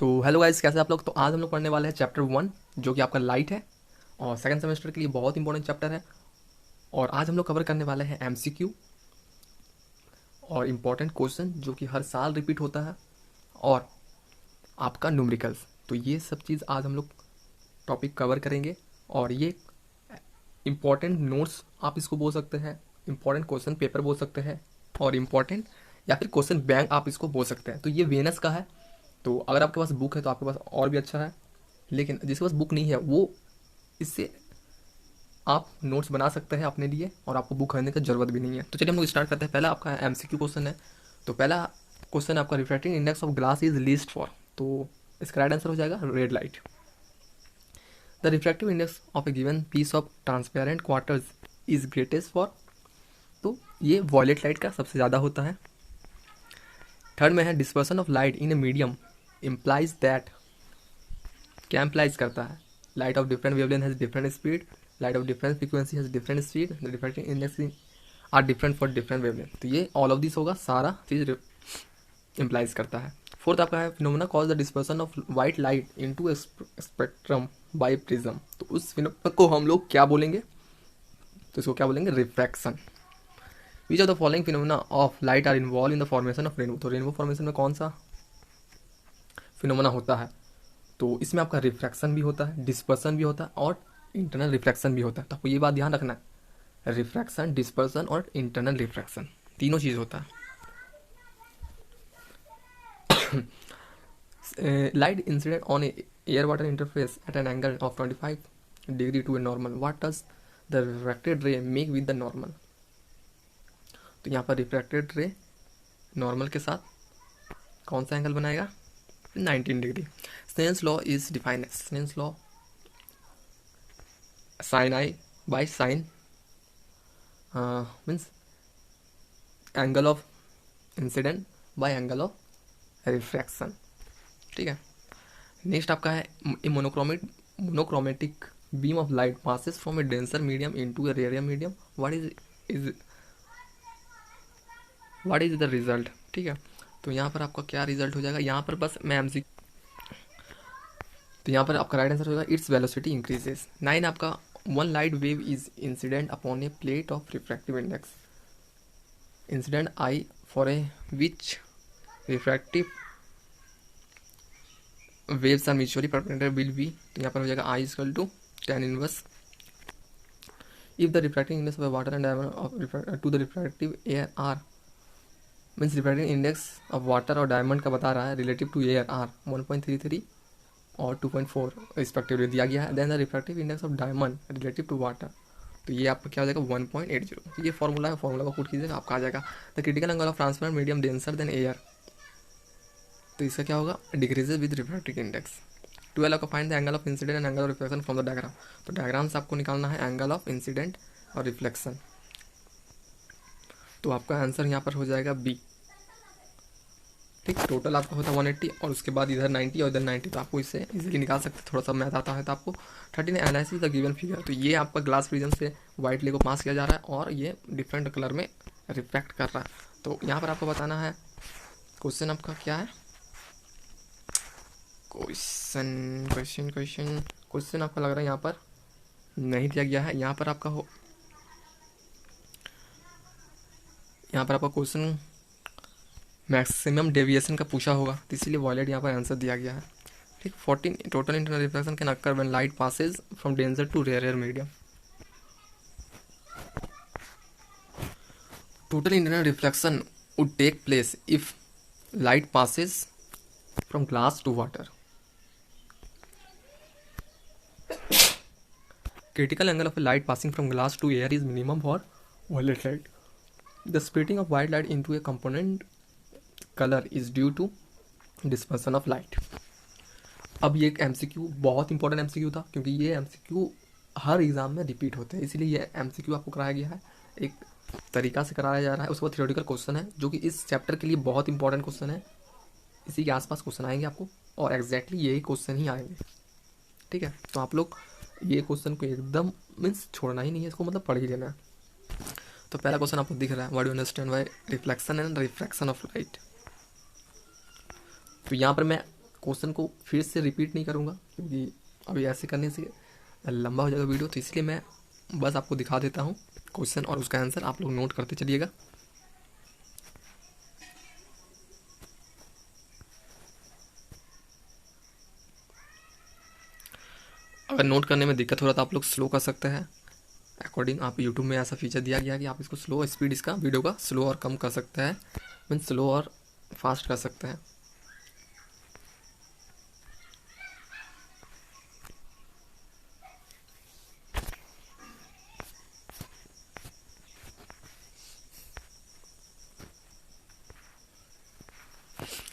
तो hello guys, कैसे आप लोग। तो आज हम लोग पढ़ने वाले हैं चैप्टर 1 जो कि आपका लाइट है और सेकंड सेमेस्टर के लिए बहुत इंपॉर्टेंट चैप्टर है। और आज हम लोग कवर करने वाले हैं एमसीक्यू और इम्पॉर्टेंट क्वेश्चन जो कि हर साल रिपीट होता है और आपका न्यूमेरिकल्स। तो ये सब चीज़ आज हम लोग टॉपिक कवर करेंगे और ये इम्पॉर्टेंट नोट्स आप इसको बोल सकते हैं, इम्पॉर्टेंट क्वेश्चन पेपर बोल सकते हैं और इम्पॉर्टेंट या फिर क्वेश्चन बैंक आप इसको बोल सकते हैं। तो ये वेनस का है। तो अगर आपके पास बुक है तो आपके पास और भी अच्छा है, लेकिन जिसके पास बुक नहीं है वो इससे आप नोट्स बना सकते हैं अपने लिए और आपको बुक खरीदने की जरूरत भी नहीं है। तो चलिए हम लोग स्टार्ट करते हैं। पहला आपका एमसीक्यू क्वेश्चन है। तो पहला क्वेश्चन आपका refracting index of glass is least for. तो इसका राइट आंसर हो जाएगा red light. The refractive index of a given piece of transparent quarters is greatest for. तो ये वॉयलेट लाइट का सबसे ज़्यादा होता है। थर्ड में है dispersion of light in a medium implies that. क्या इम्प्लाइज करता है? Light of different wavelength has different speed, light of different frequency has different speed, the refracting index are different for different wavelength. तो ये all of this होगा, सारा चीज implies करता है। फोर्थ आपका है phenomena cause the dispersion of white light into spectrum by prism. तो उस फिनोमेना को हम लोग क्या बोलेंगे? तो इसको क्या बोलेंगे? Refraction. Which of the following phenomena of light are involve in the formation of rainbow. तो रेनबो फॉर्मेशन में कौन सा फिनोमेना होता है? तो इसमें आपका रिफ्रैक्शन भी होता है, डिस्पर्सन भी होता है और इंटरनल रिफ्लेक्शन भी होता है। तो आपको ये बात ध्यान रखना है, रिफ्रैक्शन, डिस्पर्सन और इंटरनल रिफ्लेक्शन तीनों चीज़ होता है। Light incident on air water interface at an angle of 25 degree to a normal, what does the refracted ray make with the normal. तो यहाँ पर रिफ्रैक्टेड रे नॉर्मल के साथ कौन सा एंगल बनाएगा? 19 degree. Snell's law is defined as, Snell's law sin I by sin means angle of incident by angle of refraction। ठीक है। नेक्स्ट आपका है monochromatic beam of light passes from a denser medium into a rarer medium, what is the result। ठीक है। तो यहाँ पर आपका क्या रिजल्ट हो जाएगा? यहाँ पर बस मैं एमसी, तो यहाँ पर आपका राइट आंसर होगा इट्स वेलोसिटी इंक्रीजेस। 9 आपका one light wave is incident upon a plate of refractive index incident i for a which refractive waves are mutually perpendicular will be. तो यहाँ पर हो जाएगा i equal to tan inverse of the refracting index of water and diamond of to the refractive air are means refracting index of water और diamond का बता रहा है रिलेटिव टू एयर आर 1.33 और 2.4 रिस्पेक्टिवली दिया गया है। Then the refractive index of diamond relative to water, तो ये आपका क्या हो जाएगा? 1.80। ये फॉर्मूला है, फॉर्मूला को पुट कीजिएगा, आपका आ जाएगा the critical angle of transparent medium denser then air. तो इसका क्या होगा? Decreases with refractive index. 12 आपका find the angle of incident and angle of reflection from the diagram. तो डायग्राम से आपको निकालना है एंगल ऑफ इंसिडेंट और रिफ्लेक्शन। तो आपका आंसर यहाँ पर हो जाएगा बी। ठीक, टोटल आपका होता है 180 और उसके बाद इधर 90 और इधर 90। तो आपको इससे इजीली निकाल सकते हैं, थोड़ा सा मैथ आता है तो आपको। 13 एनालिसिस द गिवन फिगर। तो ये आपका ग्लास प्रिज्म से वाइट ले को पास किया जा रहा है और ये डिफरेंट कलर में रिफ्लेक्ट कर रहा है। तो यहाँ पर आपको बताना है क्वेश्चन आपका क्या है? क्वेश्चन आपका लग रहा है यहाँ पर नहीं दिया गया है। यहाँ पर आपका क्वेश्चन मैक्सिमम डेविएशन का पूछा होगा, तो इसीलिए वॉयलेट यहाँ पर आंसर दिया गया है। ठीक। 14 total internal reflection can occur when light passes from denser to rare medium. Total internal reflection would take place if light passes from glass to water। Critical angle of a light passing from glass to air is minimum for violet light। The splitting of white light into a component color is due to dispersion of light। अब ये एक MCQ बहुत important MCQ था, क्योंकि ये MCQ हर exam में repeat होते हैं, इसलिए ये एमसीक्यू आपको कराया गया है, एक तरीका से कराया जा रहा है। उसके बाद थ्योरेटिकल क्वेश्चन है जो कि इस चैप्टर के लिए बहुत इंपॉर्टेंट क्वेश्चन है। इसी के आसपास क्वेश्चन आएंगे आपको और एग्जैक्टली यही क्वेश्चन ही आएंगे। ठीक है। तो आप लोग ये क्वेश्चन को एकदम मीन्स छोड़ना ही नहीं है, इसको मतलब पढ़ ही लेना है। तो पहला क्वेश्चन आपको दिख रहा है, what do you understand by reflection and refraction of light. तो यहाँ पर मैं क्वेश्चन को फिर से रिपीट नहीं करूँगा, क्योंकि अभी ऐसे करने से लंबा हो जाएगा वीडियो, तो इसलिए मैं बस आपको दिखा देता हूँ क्वेश्चन और उसका आंसर, आप लोग नोट करते चलिएगा। अगर नोट करने में दिक्कत हो रहा तो आप लोग स्लो कर सकते हैं। अकॉर्डिंग आप यूट्यूब में ऐसा फीचर दिया गया है कि आप इसको स्लो, स्पीड इसका वीडियो का स्लो और कम कर सकते हैं, मीन स्लो और फास्ट कर सकते हैं।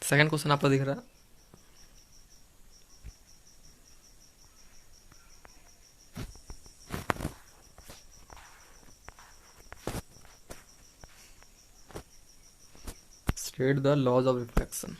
सेकंड क्वेश्चन आपको दिख रहा है, state the laws of reflection.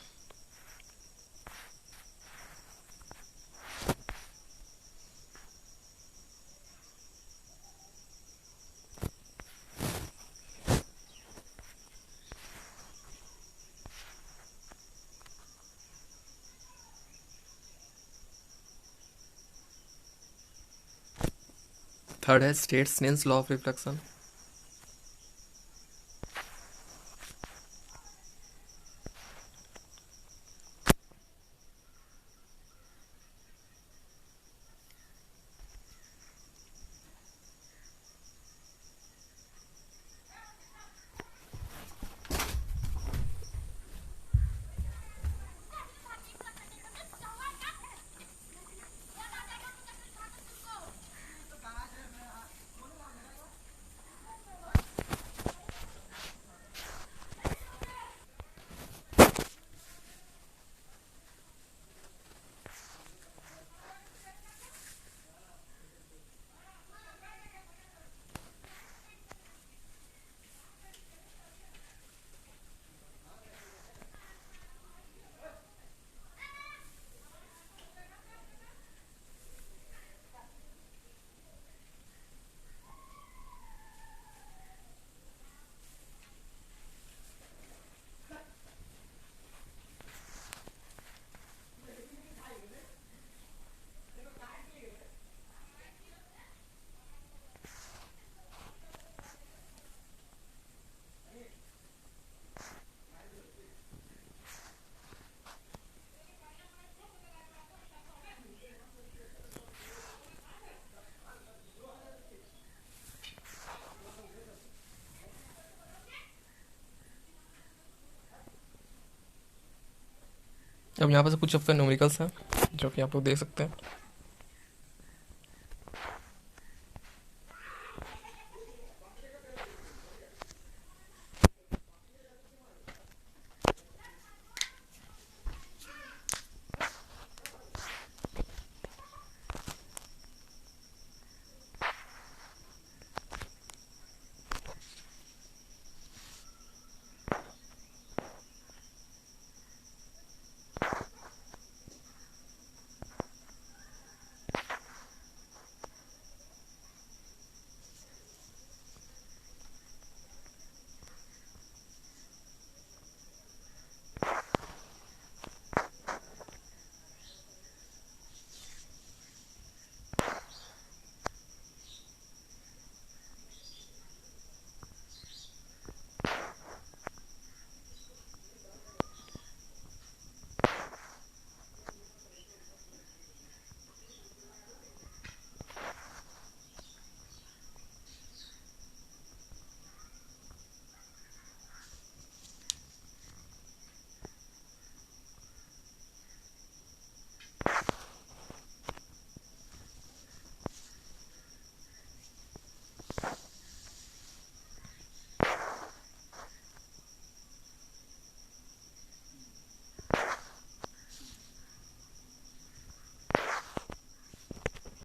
Third है state Snell's law of reflection. अब यहाँ पर से कुछ ऑप्शन न्यूमेरिकल्स हैं जो कि आप लोग देख सकते हैं।